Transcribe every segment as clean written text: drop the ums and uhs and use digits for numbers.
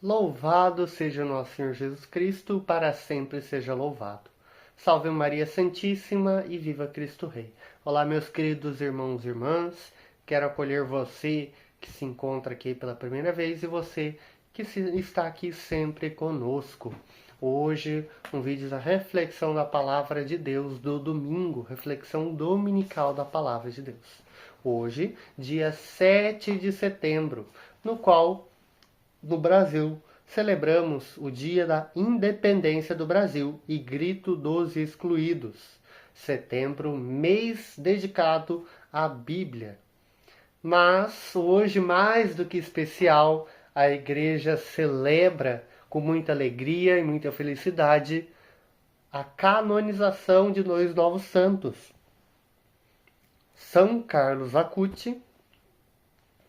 Louvado seja nosso Senhor Jesus Cristo, para sempre seja louvado. Salve Maria Santíssima e viva Cristo Rei. Olá, meus queridos irmãos e irmãs. Quero acolher você que se encontra aqui pela primeira vez e você que está aqui sempre conosco. Hoje, um vídeo da reflexão da Palavra de Deus do domingo, reflexão dominical da Palavra de Deus. Hoje, dia 7 de setembro, no qual no Brasil, celebramos o Dia da Independência do Brasil e Grito dos Excluídos. Setembro, mês dedicado à Bíblia. Mas hoje, mais do que especial, a Igreja celebra com muita alegria e muita felicidade a canonização de dois novos santos. São Carlos Acutis,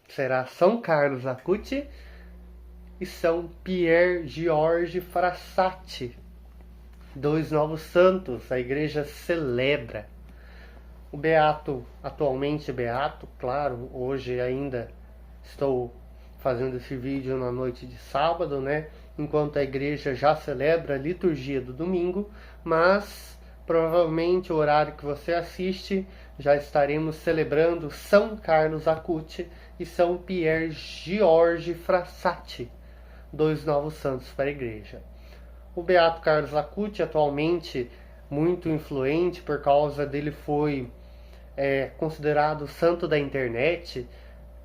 será São Carlos Acutis, e São Pier Giorgi Frassati, dois novos santos, a igreja celebra. O beato, atualmente beato, claro, hoje ainda estou fazendo esse vídeo na noite de sábado, né? Enquanto a igreja já celebra a liturgia do domingo, mas provavelmente o horário que você assiste já estaremos celebrando São Carlos Acutis e São Pier Giorgi Frassati, dois novos santos para a igreja. O beato Carlos Acutis, atualmente muito influente por causa dele foi considerado santo da internet,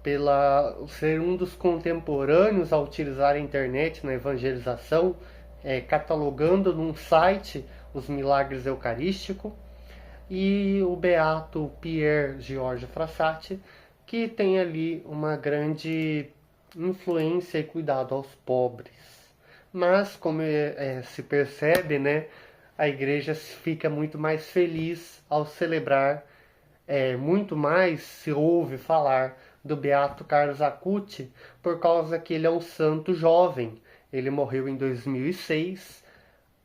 pela ser um dos contemporâneos a utilizar a internet na evangelização, catalogando num site os milagres eucarísticos. E o beato Pier Giorgi Frassati, que tem ali uma grande influência e cuidado aos pobres. Mas, como se percebe, né, a igreja fica muito mais feliz ao celebrar, muito mais se ouve falar do beato Carlos Acutis, por causa que ele é um santo jovem. Ele morreu em 2006,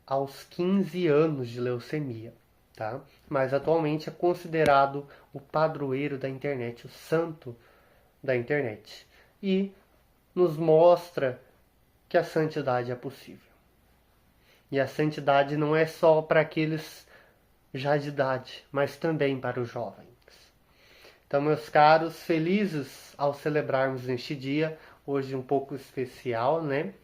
aos 15 anos de leucemia. Tá? Mas atualmente é considerado o padroeiro da internet, o santo da internet. E nos mostra que a santidade é possível. E a santidade não é só para aqueles já de idade, mas também para os jovens. Então, meus caros, felizes ao celebrarmos neste dia, hoje um pouco especial, né?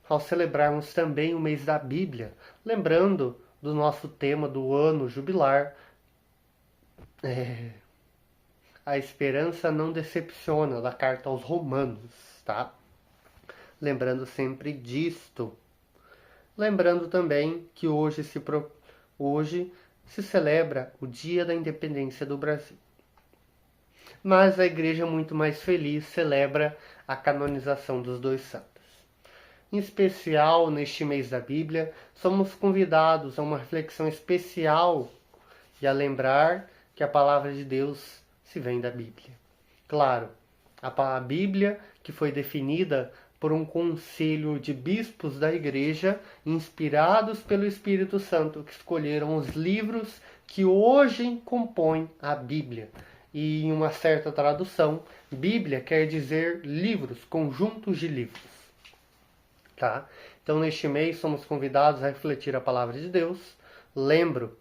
Ao celebrarmos também o mês da Bíblia, lembrando do nosso tema do ano jubilar, a esperança não decepciona, da carta aos Romanos, tá? Lembrando sempre disto. Lembrando também que hoje se celebra o Dia da Independência do Brasil. Mas a igreja muito mais feliz celebra a canonização dos dois santos. Em especial, neste mês da Bíblia, somos convidados a uma reflexão especial e a lembrar que a palavra de Deus se vem da Bíblia. Claro, a Bíblia que foi definida por um conselho de bispos da igreja, inspirados pelo Espírito Santo, que escolheram os livros que hoje compõem a Bíblia. E em uma certa tradução, Bíblia quer dizer livros, conjuntos de livros. Tá? Então, neste mês, somos convidados a refletir a palavra de Deus. Lembro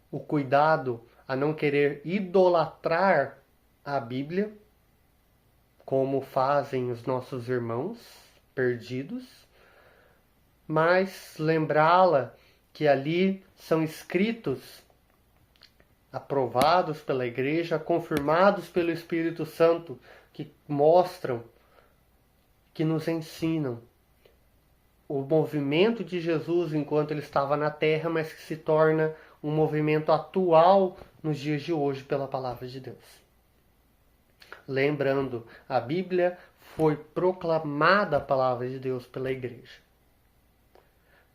o cuidado a não querer idolatrar a Bíblia, como fazem os nossos irmãos perdidos, mas lembrá-la que ali são escritos aprovados pela igreja, confirmados pelo Espírito Santo, que mostram, que nos ensinam o movimento de Jesus enquanto ele estava na terra, mas que se torna um movimento atual nos dias de hoje pela palavra de Deus. Lembrando, a Bíblia foi proclamada a palavra de Deus pela igreja.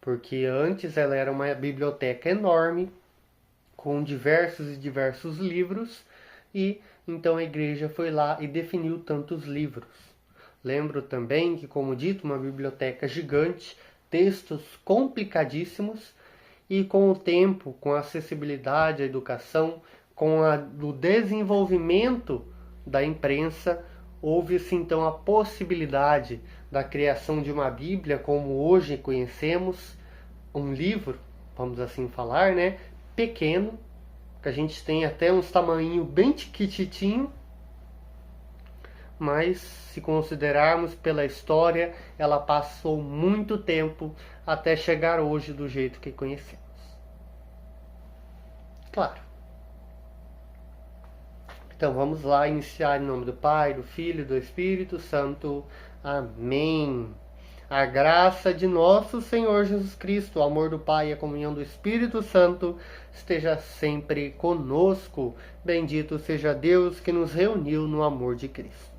Porque antes ela era uma biblioteca enorme, com diversos e diversos livros, e então a igreja foi lá e definiu tantos livros. Lembro também que, como dito, uma biblioteca gigante, textos complicadíssimos, e com o tempo, com a acessibilidade à educação, com o desenvolvimento da imprensa, houve-se então a possibilidade da criação de uma Bíblia como hoje conhecemos, um livro, vamos assim falar, né, pequeno, que a gente tem até uns tamanho bem tiquititinho, mas se considerarmos pela história, ela passou muito tempo até chegar hoje do jeito que conhecemos. Claro. Então vamos lá iniciar em nome do Pai, do Filho e do Espírito Santo. Amém. A graça de nosso Senhor Jesus Cristo, o amor do Pai e a comunhão do Espírito Santo esteja sempre conosco. Bendito seja Deus que nos reuniu no amor de Cristo.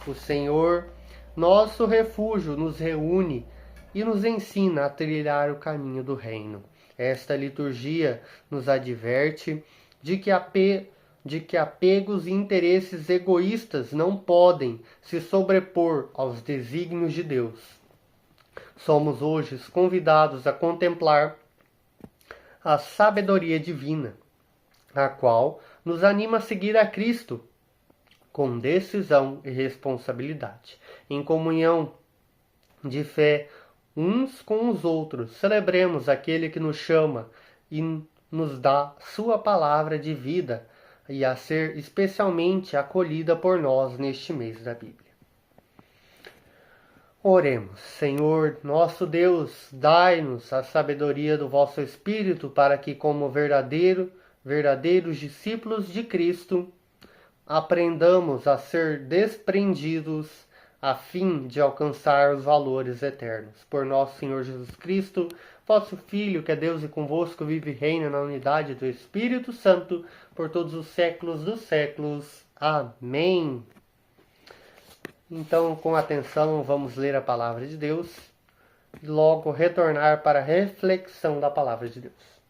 O Senhor, nosso refúgio, nos reúne e nos ensina a trilhar o caminho do reino. Esta liturgia nos adverte de que apegos e interesses egoístas não podem se sobrepor aos desígnios de Deus. Somos hoje convidados a contemplar a sabedoria divina, a qual nos anima a seguir a Cristo com decisão e responsabilidade, em comunhão de fé uns com os outros. Celebremos aquele que nos chama e nos dá sua palavra de vida e a ser especialmente acolhida por nós neste mês da Bíblia. Oremos. Senhor, nosso Deus, dai-nos a sabedoria do vosso Espírito para que, como verdadeiros discípulos de Cristo, aprendamos a ser desprendidos a fim de alcançar os valores eternos. Por nosso Senhor Jesus Cristo, vosso Filho, que é Deus e convosco vive e reina na unidade do Espírito Santo, por todos os séculos dos séculos. Amém. Então, com atenção, vamos ler a palavra de Deus e logo retornar para a reflexão da palavra de Deus.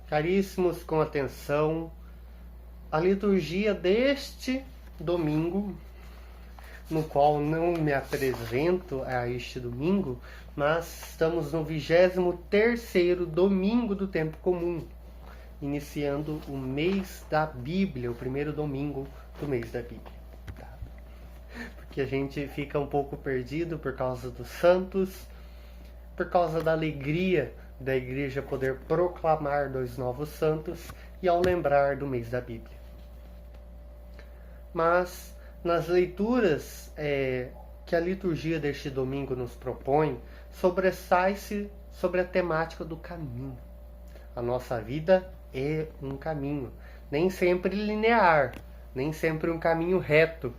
Caríssimos, com atenção, a liturgia deste domingo, no qual não me apresento a este domingo, mas estamos no 23º domingo do tempo comum, iniciando o mês da Bíblia, o primeiro domingo do mês da Bíblia. Tá? Porque a gente fica um pouco perdido por causa dos santos, por causa da alegria da igreja poder proclamar 2 novos santos e ao lembrar do mês da Bíblia. Mas nas leituras que a liturgia deste domingo nos propõe, sobressai-se sobre a temática do caminho. A nossa vida é um caminho, nem sempre linear, nem sempre um caminho reto,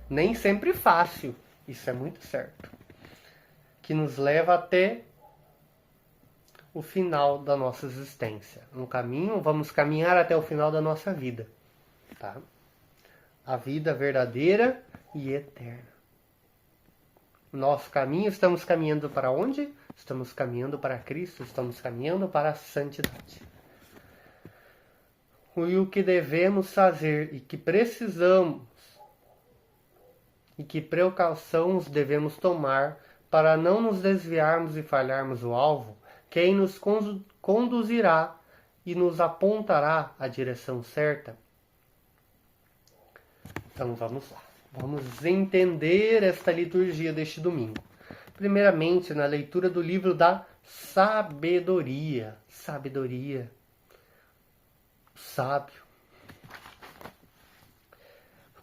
nem sempre fácil, isso é muito certo, que nos leva até o final da nossa existência. Um caminho, vamos caminhar até o final da nossa vida, tá? A vida verdadeira e eterna. Nosso caminho, estamos caminhando para onde? Estamos caminhando para Cristo, estamos caminhando para a santidade. E o que devemos fazer e que precisamos e que precauções devemos tomar para não nos desviarmos e falharmos o alvo, quem nos conduzirá e nos apontará a direção certa? Então vamos lá. Vamos entender esta liturgia deste domingo. Primeiramente, na leitura do livro da sabedoria. Sabedoria. Sábio.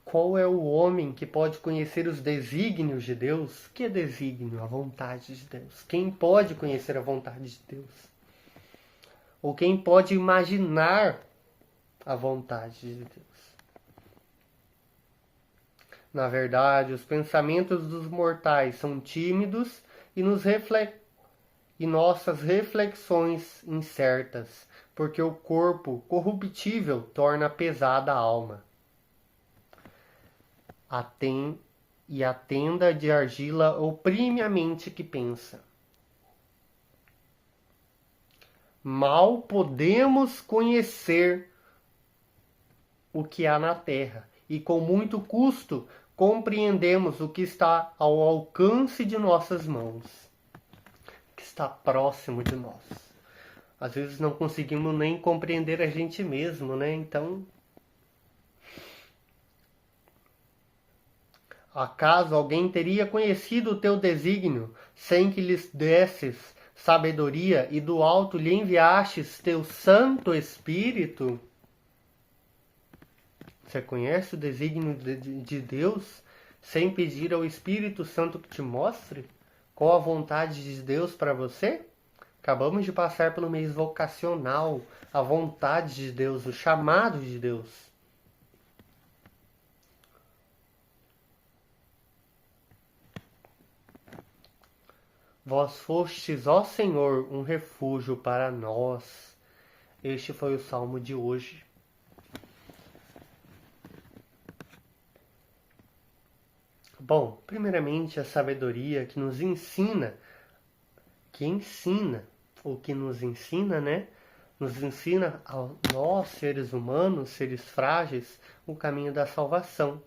Qual é o homem que pode conhecer os desígnios de Deus? Que é desígnio? A vontade de Deus. Quem pode conhecer a vontade de Deus? Ou quem pode imaginar a vontade de Deus? Na verdade, os pensamentos dos mortais são tímidos e nossas reflexões incertas, porque o corpo corruptível torna pesada a alma. A tenda de argila oprime a mente que pensa. Mal podemos conhecer o que há na terra, e com muito custo compreendemos o que está ao alcance de nossas mãos, que está próximo de nós. Às vezes não conseguimos nem compreender a gente mesmo, né? Então, acaso alguém teria conhecido o teu desígnio, sem que lhes desses sabedoria e do alto lhe enviastes teu Santo Espírito? Você conhece o desígnio de Deus sem pedir ao Espírito Santo que te mostre qual a vontade de Deus para você? Acabamos de passar pelo mês vocacional, a vontade de Deus, o chamado de Deus. Vós fostes, ó Senhor, um refúgio para nós. Este foi o salmo de hoje. Bom, primeiramente a sabedoria que nos ensina, né? Nos ensina a nós, seres humanos, seres frágeis, o caminho da salvação.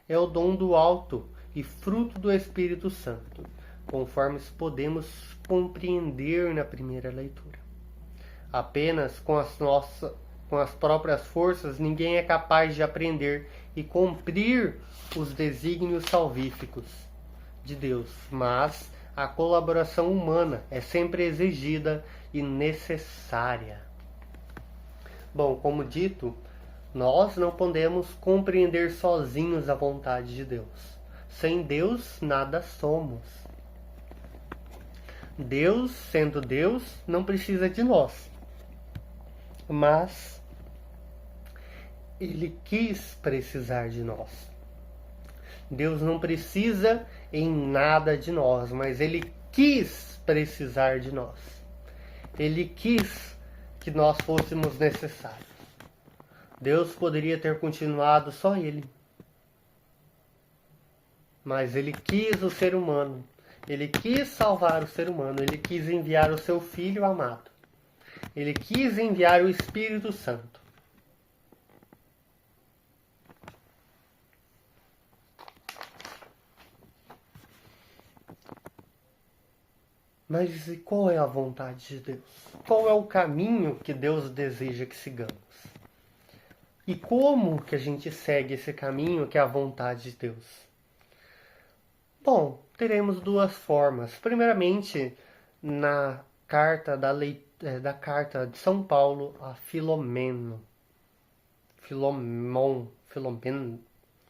É o dom do alto e fruto do Espírito Santo, conforme podemos compreender na primeira leitura. Apenas com as próprias forças ninguém é capaz de aprender e cumprir os desígnios salvíficos de Deus, mas a colaboração humana é sempre exigida e necessária. Bom, como dito, nós não podemos compreender sozinhos a vontade de Deus. Sem Deus, nada somos. Deus, sendo Deus, não precisa de nós. Mas Ele quis precisar de nós. Deus não precisa em nada de nós, mas Ele quis precisar de nós. Ele quis que nós fôssemos necessários. Deus poderia ter continuado só Ele. Mas Ele quis o ser humano. Ele quis salvar o ser humano. Ele quis enviar o seu Filho amado. Ele quis enviar o Espírito Santo. Mas e qual é a vontade de Deus? Qual é o caminho que Deus deseja que sigamos? E como que a gente segue esse caminho que é a vontade de Deus? Bom, teremos duas formas. Primeiramente, na carta da carta de São Paulo a Filomeno. Filomeno,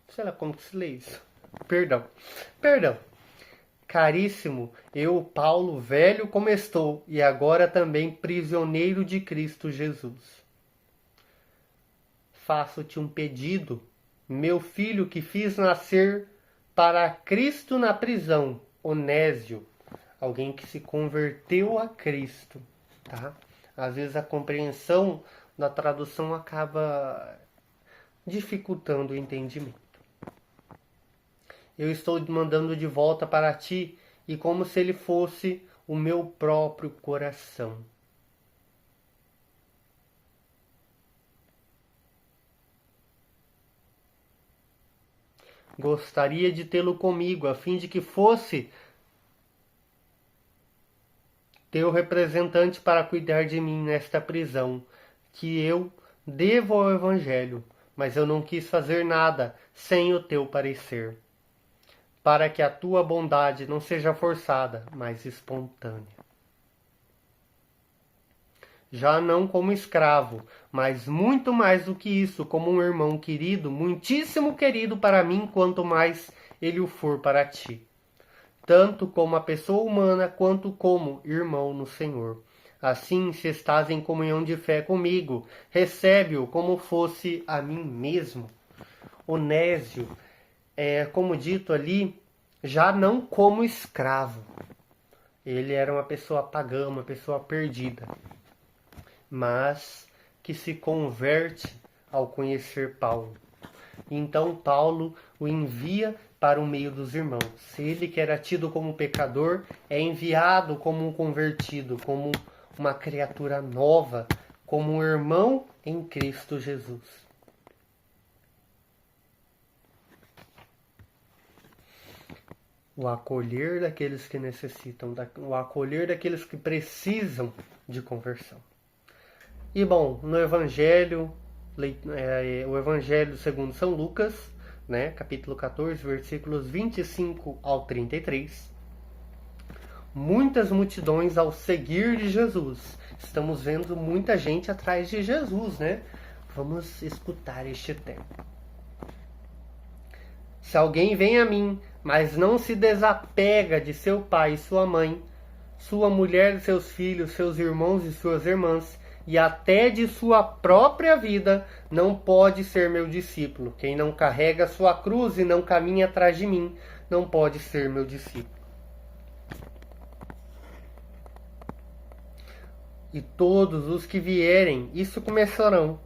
sei lá como que se lê isso. Perdão. Caríssimo, eu, Paulo, velho como estou, e agora também prisioneiro de Cristo Jesus. Faço-te um pedido, meu filho que fiz nascer para Cristo na prisão, Onésio, alguém que se converteu a Cristo, tá? Às vezes a compreensão da tradução acaba dificultando o entendimento. Eu estou mandando de volta para ti, e como se ele fosse o meu próprio coração. Gostaria de tê-lo comigo, a fim de que fosse teu representante para cuidar de mim nesta prisão, que eu devo ao Evangelho, mas eu não quis fazer nada sem o teu parecer, para que a tua bondade não seja forçada, mas espontânea. Já não como escravo, mas muito mais do que isso, como um irmão querido, muitíssimo querido para mim, quanto mais ele o for para ti. Tanto como a pessoa humana, quanto como irmão no Senhor. Assim, se estás em comunhão de fé comigo, recebe-o como fosse a mim mesmo. Onésio, como dito ali, já não como escravo. Ele era uma pessoa pagã, uma pessoa perdida, mas que se converte ao conhecer Paulo. Então Paulo o envia para o meio dos irmãos. Ele que era tido como pecador é enviado como um convertido, como uma criatura nova, como um irmão em Cristo Jesus. o acolher daqueles que necessitam, o acolher daqueles que precisam de conversão. E bom, no Evangelho, o Evangelho segundo São Lucas, né, capítulo 14, versículos 25 ao 33, muitas multidões ao seguir de Jesus. Estamos vendo muita gente atrás de Jesus, né? Vamos escutar este tempo. Se alguém vem a mim, mas não se desapega de seu pai e sua mãe, sua mulher, seus filhos, seus irmãos e suas irmãs, e até de sua própria vida, não pode ser meu discípulo. Quem não carrega sua cruz e não caminha atrás de mim, não pode ser meu discípulo. E todos os que vierem, isso começarão.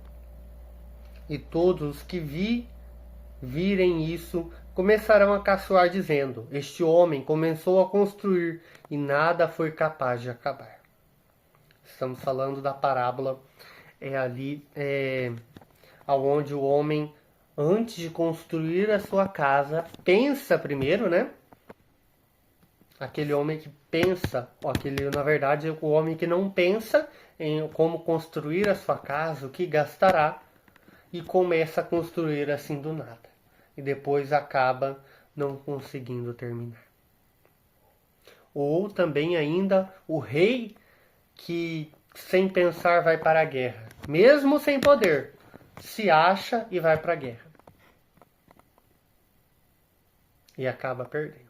E todos os que virem isso, começarão a caçoar, dizendo: este homem começou a construir e nada foi capaz de acabar. Estamos falando da parábola aonde o homem, antes de construir a sua casa, pensa primeiro, né? Aquele homem que pensa, na verdade, o homem que não pensa em como construir a sua casa, o que gastará, e começa a construir assim do nada. E depois acaba não conseguindo terminar. Ou também ainda o rei que sem pensar vai para a guerra, mesmo sem poder, se acha e vai para a guerra. E acaba perdendo.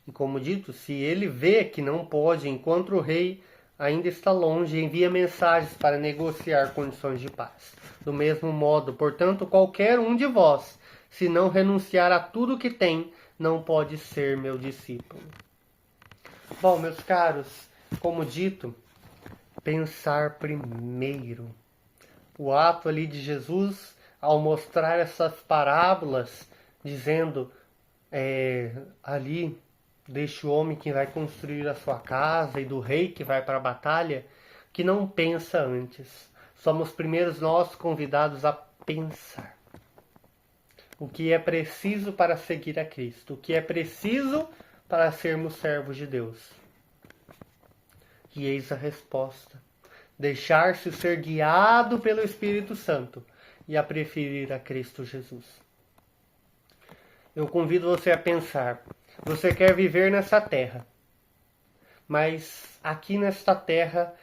E como dito, se ele vê que não pode, enquanto o rei ainda está longe, envia mensagens para negociar condições de paz. Do mesmo modo, portanto, qualquer um de vós, se não renunciar a tudo que tem, não pode ser meu discípulo. Bom, meus caros, como dito, pensar primeiro. O ato ali de Jesus, ao mostrar essas parábolas, dizendo ali deste homem que vai construir a sua casa e do rei que vai para a batalha, que não pensa antes. Somos primeiros nós convidados a pensar. O que é preciso para seguir a Cristo? O que é preciso para sermos servos de Deus? E eis a resposta. Deixar-se ser guiado pelo Espírito Santo e a preferir a Cristo Jesus. Eu convido você a pensar. Você quer viver nessa terra, mas aqui nesta terra,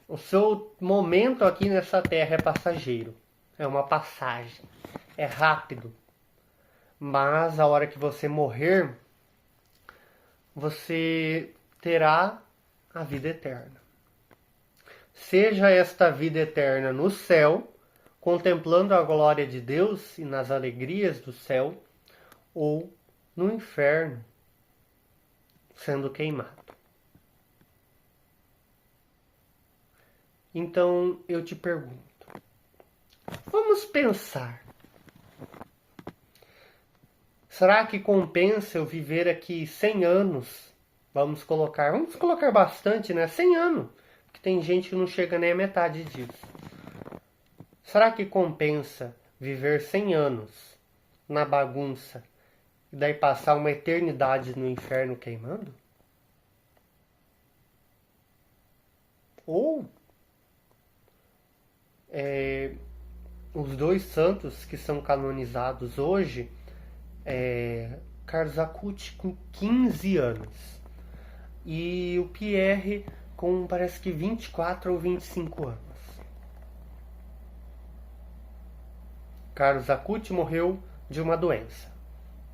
o seu momento aqui nessa terra é passageiro. É uma passagem. É rápido. Mas a hora que você morrer, você terá a vida eterna. Seja esta vida eterna no céu, contemplando a glória de Deus e nas alegrias do céu, ou no inferno, sendo queimado. Então eu te pergunto, vamos pensar. Será que compensa eu viver aqui 100 anos? Vamos colocar bastante, né? 100 anos. Porque tem gente que não chega nem a metade disso. Será que compensa viver 100 anos na bagunça e daí passar uma eternidade no inferno queimando? Ou os dois santos que são canonizados hoje, Carlos Acutis com 15 anos e o Pierre com parece que 24 ou 25 anos. Carlos Acutis morreu de uma doença.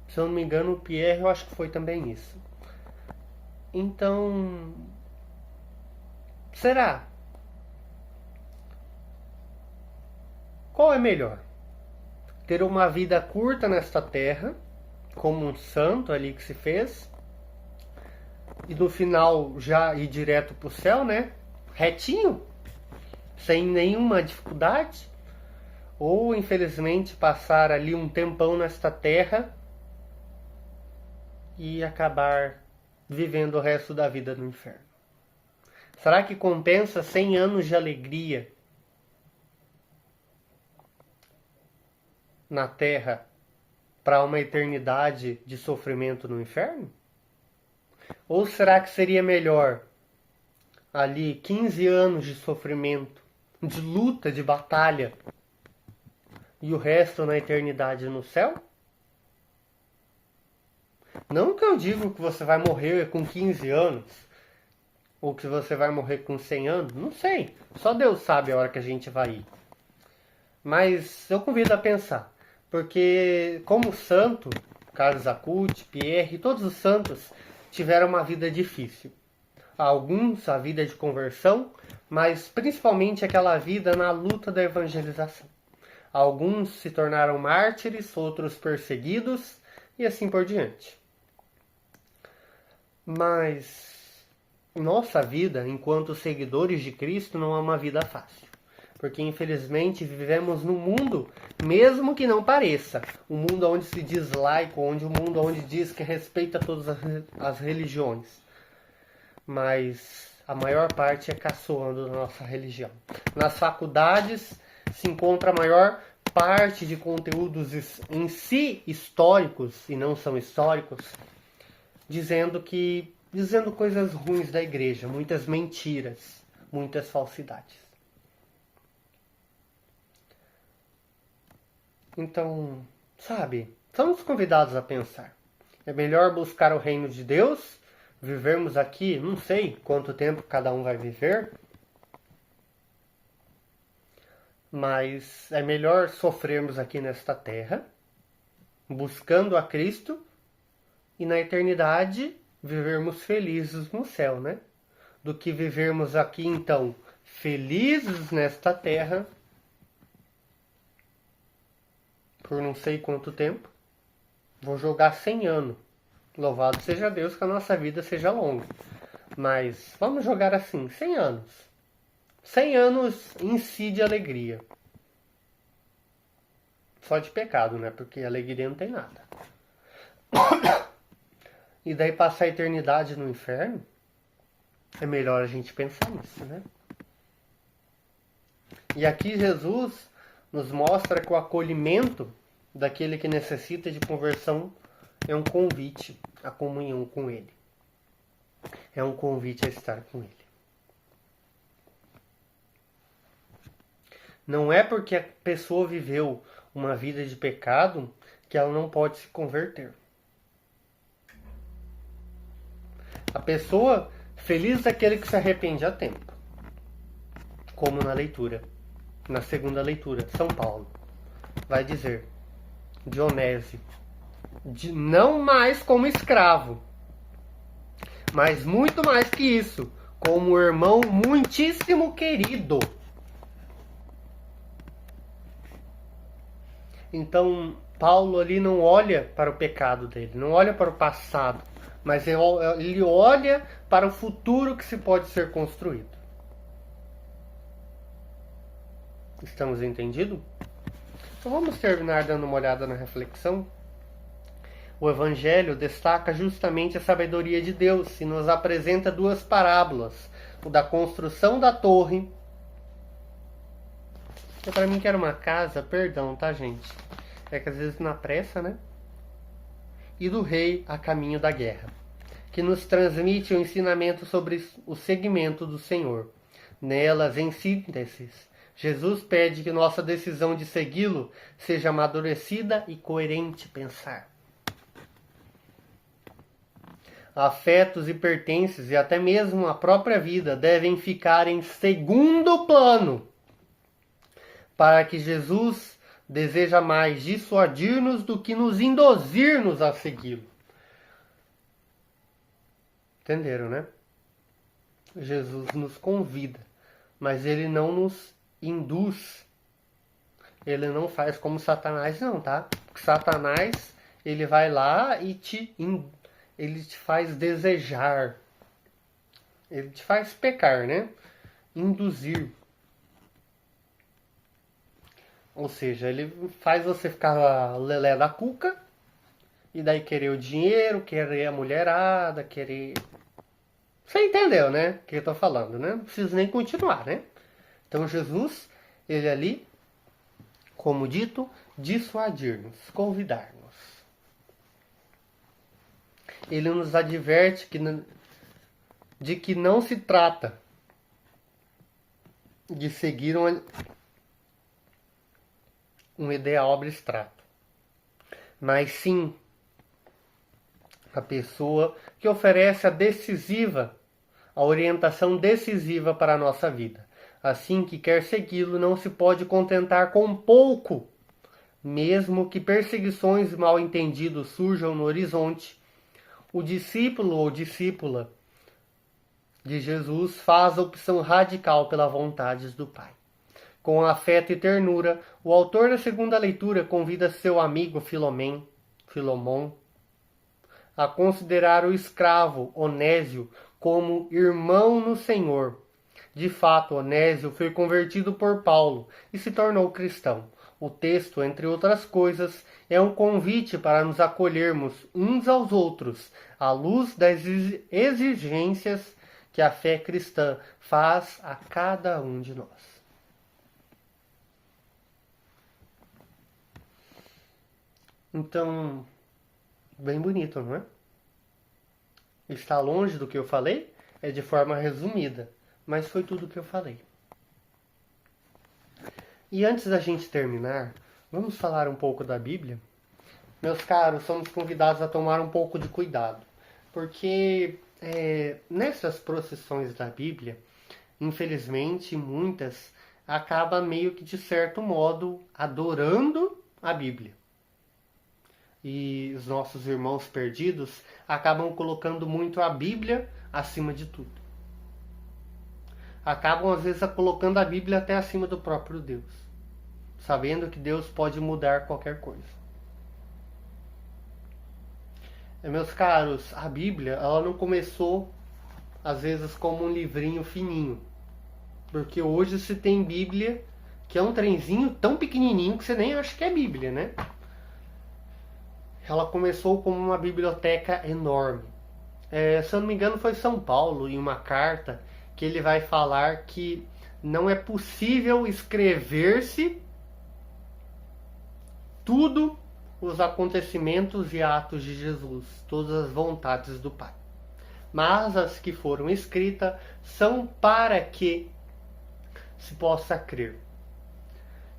Se eu não me engano, o Pierre, eu acho que foi também isso. Então, será? Qual é melhor? Ter uma vida curta nesta terra, como um santo ali que se fez, e no final já ir direto para o céu, né? Retinho, sem nenhuma dificuldade, ou infelizmente passar ali um tempão nesta terra e acabar vivendo o resto da vida no inferno. Será que compensa 100 anos de alegria na Terra para uma eternidade de sofrimento no inferno? Ou será que seria melhor ali 15 anos de sofrimento, de luta, de batalha, e o resto na eternidade no céu? Não que eu digo que você vai morrer com 15 anos, ou que você vai morrer com 100 anos, não sei. Só Deus sabe a hora que a gente vai ir. Mas eu convido a pensar, porque como santo, Carlos Acutis, Pierre, todos os santos tiveram uma vida difícil. Alguns a vida de conversão, mas principalmente aquela vida na luta da evangelização. Alguns se tornaram mártires, outros perseguidos e assim por diante. Mas nossa vida, enquanto seguidores de Cristo, não é uma vida fácil. Porque infelizmente vivemos num mundo, mesmo que não pareça, um mundo onde se diz laico, um mundo onde diz que respeita todas as religiões. Mas a maior parte é caçoando da nossa religião. Nas faculdades se encontra a maior parte de conteúdos em si históricos, e não são históricos, dizendo coisas ruins da igreja, muitas mentiras, muitas falsidades. Então, sabe, somos convidados a pensar. É melhor buscar o reino de Deus, vivermos aqui, não sei quanto tempo cada um vai viver, mas é melhor sofrermos aqui nesta terra, buscando a Cristo, e na eternidade vivermos felizes no céu, né? Do que vivermos aqui, então, felizes nesta terra, por não sei quanto tempo. Vou jogar 100 anos. Louvado seja Deus que a nossa vida seja longa. Mas vamos jogar assim, 100 anos. 100 anos em si de alegria. Só de pecado, né? Porque alegria não tem nada. E daí passar a eternidade no inferno? É melhor a gente pensar nisso, né? E aqui Jesus nos mostra que o acolhimento daquele que necessita de conversão é um convite à comunhão com Ele. É um convite a estar com Ele. Não é porque a pessoa viveu uma vida de pecado que ela não pode se converter. A pessoa feliz é aquele que se arrepende a tempo. Como na leitura. Na segunda leitura, São Paulo vai dizer: Dionésio, não mais como escravo, mas muito mais que isso, como irmão muitíssimo querido. Então, Paulo ali não olha para o pecado dele, não olha para o passado, mas ele olha para o futuro que se pode ser construído. Estamos entendidos? Então vamos terminar dando uma olhada na reflexão. O Evangelho destaca justamente a sabedoria de Deus e nos apresenta duas parábolas. O da construção da torre. Que para mim que era uma casa, perdão, tá, gente? É que às vezes na pressa, né? E do rei a caminho da guerra. Que nos transmite o ensinamento sobre o seguimento do Senhor. Nelas, em síntese, Jesus pede que nossa decisão de segui-lo seja amadurecida e coerente pensar. Afetos e pertences e até mesmo a própria vida devem ficar em segundo plano, para que Jesus deseja mais dissuadir-nos do que nos induzir-nos a segui-lo. Entenderam, né? Jesus nos convida, mas ele não nos induz. Ele não faz como Satanás, não, tá? Porque Satanás, ele vai lá e ele te faz desejar. Ele te faz pecar, né? Induzir. Ou seja, ele faz você ficar lelé da cuca e daí querer o dinheiro, querer a mulherada, querer... Você entendeu, né? O que eu tô falando, né? Não preciso nem continuar, né? Então Jesus, ele ali como dito, dissuadir-nos, convidar-nos. Ele nos adverte de que não se trata de seguir um ideal abstrato, mas sim a pessoa que oferece a orientação decisiva para a nossa vida. Assim que quer segui-lo, não se pode contentar com pouco, mesmo que perseguições e mal-entendidos surjam no horizonte. O discípulo ou discípula de Jesus faz a opção radical pelas vontades do Pai. Com afeto e ternura, o autor da segunda leitura convida seu amigo Filomon a considerar o escravo Onésio como irmão no Senhor. De fato, Onésio foi convertido por Paulo e se tornou cristão. O texto, entre outras coisas, é um convite para nos acolhermos uns aos outros, à luz das exigências que a fé cristã faz a cada um de nós. Então, bem bonito, não é? Está longe do que eu falei? É de forma resumida, mas foi tudo o que eu falei. E antes da gente terminar, vamos falar um pouco da Bíblia? Meus caros, somos convidados a tomar um pouco de cuidado, porque nessas procissões da Bíblia, infelizmente, muitas acabam meio que de certo modo adorando a Bíblia. E os nossos irmãos perdidos acabam colocando muito a Bíblia acima de tudo. Acabam às vezes colocando a Bíblia até acima do próprio Deus, sabendo que Deus pode mudar qualquer coisa. Meus caros, a Bíblia ela não começou às vezes como um livrinho fininho, porque hoje se tem Bíblia que é um trenzinho tão pequenininho que você nem acha que é Bíblia, né? Ela começou como uma biblioteca enorme. Se eu não me engano foi São Paulo, em uma carta, que ele vai falar que não é possível escrever-se tudo os acontecimentos e atos de Jesus, todas as vontades do Pai. Mas as que foram escritas são para que se possa crer.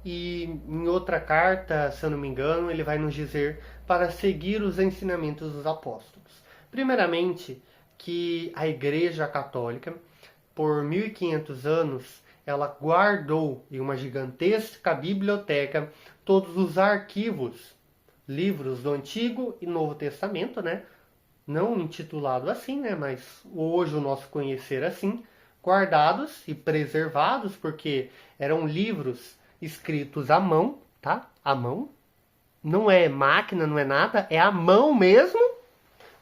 E em outra carta, se eu não me engano, ele vai nos dizer para seguir os ensinamentos dos apóstolos. Primeiramente, que a Igreja Católica, por 1500 anos, ela guardou em uma gigantesca biblioteca todos os arquivos, livros do Antigo e Novo Testamento, né? Não intitulado assim, né? Mas hoje o nosso conhecer assim, guardados e preservados, porque eram livros escritos à mão, tá? À mão. Não é máquina, não é nada, é à mão mesmo.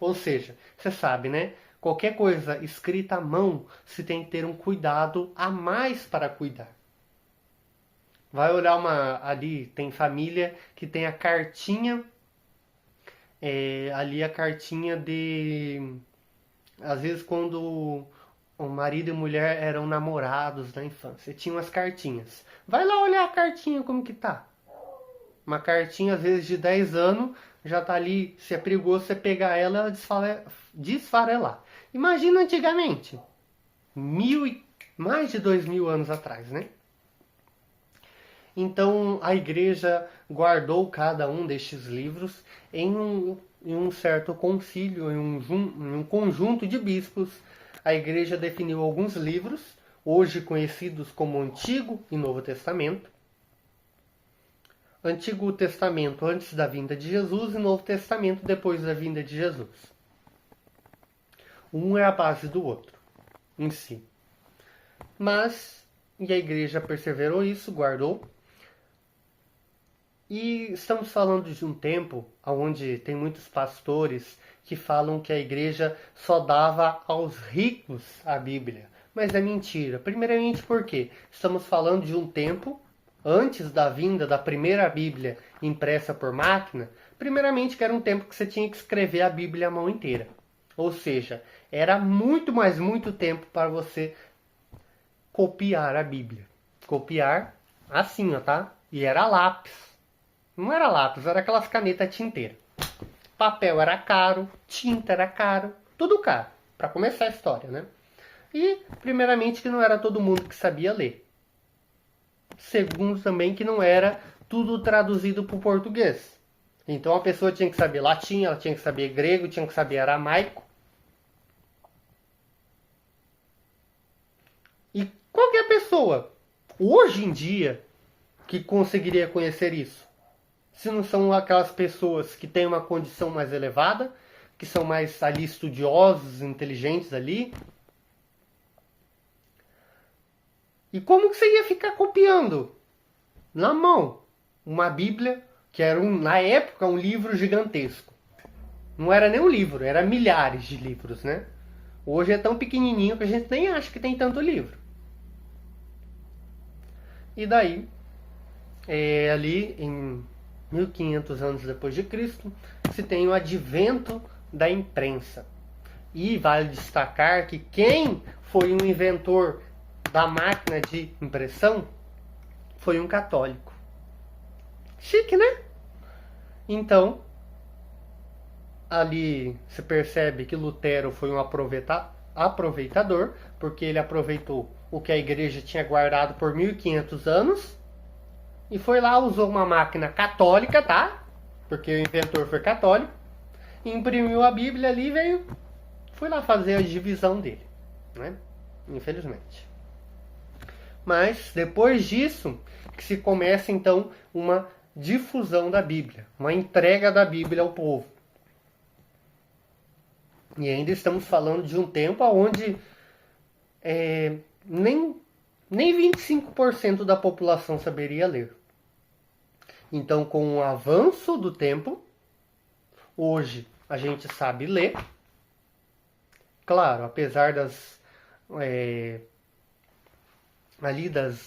Ou seja, você sabe, né? Qualquer coisa escrita à mão, se tem que ter um cuidado a mais para cuidar. Vai olhar ali, tem família que tem a cartinha, ali a cartinha de... Às vezes quando o marido e mulher eram namorados na infância, tinham as cartinhas. Vai lá olhar a cartinha como que tá. Uma cartinha às vezes de 10 anos, já tá ali, se é perigoso você pegar ela e desfarelar. Imagina antigamente, mais de 2000 anos atrás, né? Então a igreja guardou cada um destes livros em um certo concílio, em um conjunto de bispos. A igreja definiu alguns livros, hoje conhecidos como Antigo e Novo Testamento. Antigo Testamento antes da vinda de Jesus e Novo Testamento depois da vinda de Jesus. Um é a base do outro, em si. E a igreja perseverou isso, guardou. E estamos falando de um tempo onde tem muitos pastores que falam que a igreja só dava aos ricos a Bíblia. Mas é mentira. Primeiramente porque estamos falando de um tempo antes da vinda da primeira Bíblia impressa por máquina. Primeiramente que era um tempo que você tinha que escrever a Bíblia à mão inteira. Ou seja, era muito, mas muito tempo para você copiar a Bíblia. Copiar assim, ó, tá? E era lápis. Não era lápis, era aquelas canetas tinteiras. Papel era caro, tinta era caro, tudo caro. Para começar a história, né? E, primeiramente, que não era todo mundo que sabia ler. Segundo, também, que não era tudo traduzido para o português. Então, a pessoa tinha que saber latim, ela tinha que saber grego, tinha que saber aramaico. E qualquer pessoa, hoje em dia, que conseguiria conhecer isso? Se não são aquelas pessoas que têm uma condição mais elevada, que são mais ali estudiosos, inteligentes ali. E como que você ia ficar copiando na mão uma Bíblia, que era na época um livro gigantesco? Não era nem um livro, era milhares de livros, né? Hoje é tão pequenininho que a gente nem acha que tem tanto livro. E daí, ali em 1500 anos depois de Cristo, se tem o advento da imprensa. E vale destacar que quem foi o inventor da máquina de impressão foi um católico. Chique, né? Então, ali se percebe que Lutero foi um aproveitador, porque ele aproveitou o que a igreja tinha guardado por 1500 anos e foi lá, usou uma máquina católica, tá? Porque o inventor foi católico, imprimiu a Bíblia ali e foi lá fazer a divisão dele, né? Infelizmente. Mas depois disso que se começa então uma difusão da Bíblia, uma entrega da Bíblia ao povo. E ainda estamos falando de um tempo onde nem 25% da população saberia ler. Então, com o avanço do tempo, hoje a gente sabe ler. Claro, apesar das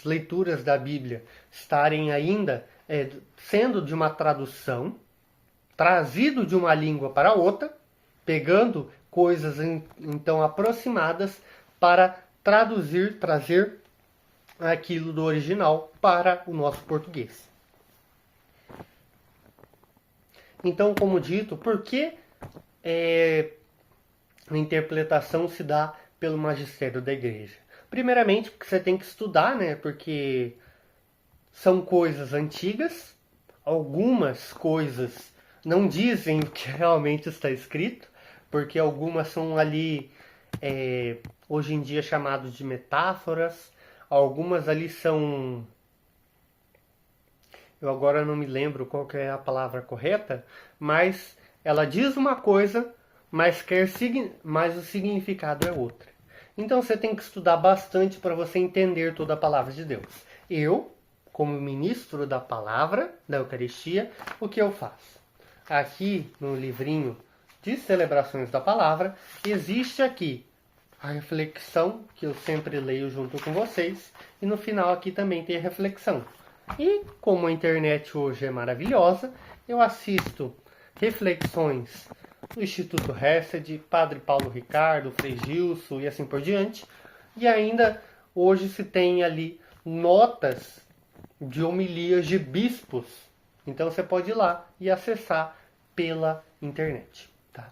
leituras da Bíblia estarem ainda sendo de uma tradução, trazido de uma língua para outra, pegando coisas então aproximadas para trazer aquilo do original para o nosso português. Então, como dito, por que a interpretação se dá pelo magistério da igreja? Primeiramente, porque você tem que estudar, né? Porque são coisas antigas, algumas coisas não dizem o que realmente está escrito, porque algumas são ali, hoje em dia, chamadas de metáforas, algumas ali são... Eu agora não me lembro qual que é a palavra correta, mas ela diz uma coisa, mas o significado é outra. Então você tem que estudar bastante para você entender toda a palavra de Deus. Eu, como ministro da palavra, da Eucaristia, o que eu faço? Aqui no livrinho de celebrações da palavra, existe aqui a reflexão, que eu sempre leio junto com vocês, e no final aqui também tem a reflexão. E como a internet hoje é maravilhosa, eu assisto reflexões do Instituto Hesed, Padre Paulo Ricardo, Frei Gilson e assim por diante. E ainda hoje se tem ali notas de homilias de bispos. Então você pode ir lá e acessar pela internet. Tá?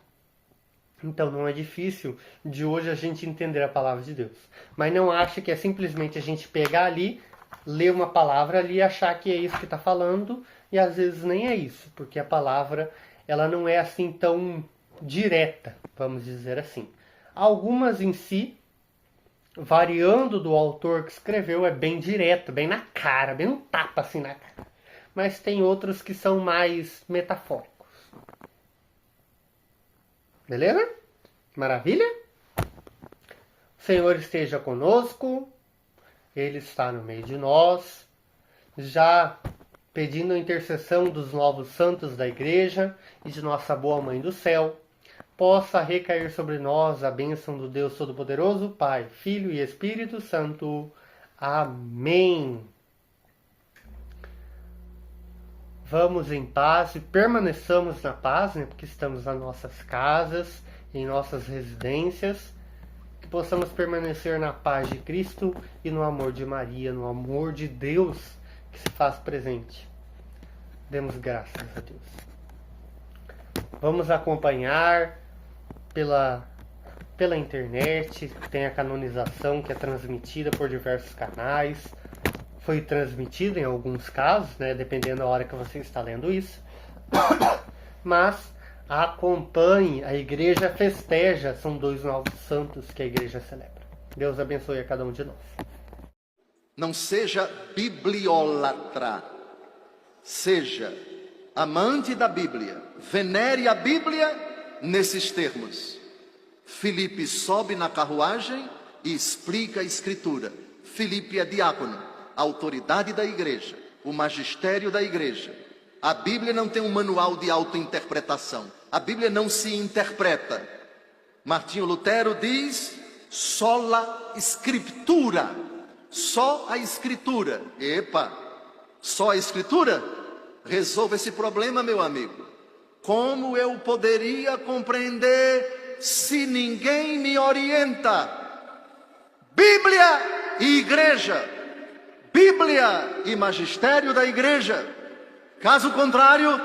Então não é difícil de hoje a gente entender a palavra de Deus. Mas não ache que é simplesmente a gente pegar ali, ler uma palavra ali e achar que é isso que está falando, e às vezes nem é isso, porque a palavra ela não é assim tão direta, vamos dizer assim. Algumas em si, variando do autor que escreveu, é bem direto, bem na cara, bem um tapa assim na cara. Mas tem outros que são mais metafóricos. Beleza? Maravilha? O Senhor esteja conosco. Ele está no meio de nós, já pedindo a intercessão dos novos santos da Igreja e de nossa boa Mãe do Céu, possa recair sobre nós a bênção do Deus Todo-Poderoso, Pai, Filho e Espírito Santo. Amém. Vamos em paz e permaneçamos na paz, né, porque estamos nas nossas casas, em nossas residências. Que possamos permanecer na paz de Cristo e no amor de Maria, no amor de Deus, que se faz presente. Demos graças a Deus. Vamos acompanhar pela internet, tem a canonização que é transmitida por diversos canais. Foi transmitida em alguns casos, né, dependendo da hora que você está lendo isso. Mas acompanhe, a igreja festeja, são 2 novos santos que a igreja celebra. Deus abençoe a cada um de nós. Não seja bibliólatra, seja amante da Bíblia, venere a Bíblia nesses termos. Filipe sobe na carruagem e explica a Escritura. Filipe é diácono, a autoridade da igreja, o magistério da igreja. A Bíblia não tem um manual de autointerpretação. A Bíblia não se interpreta. Martinho Lutero diz, sola Scriptura, só a Escritura. Epa, só a Escritura? Resolva esse problema, meu amigo. Como eu poderia compreender se ninguém me orienta? Bíblia e igreja, Bíblia e magistério da igreja. Caso contrário,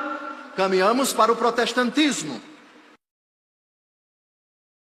caminhamos para o protestantismo.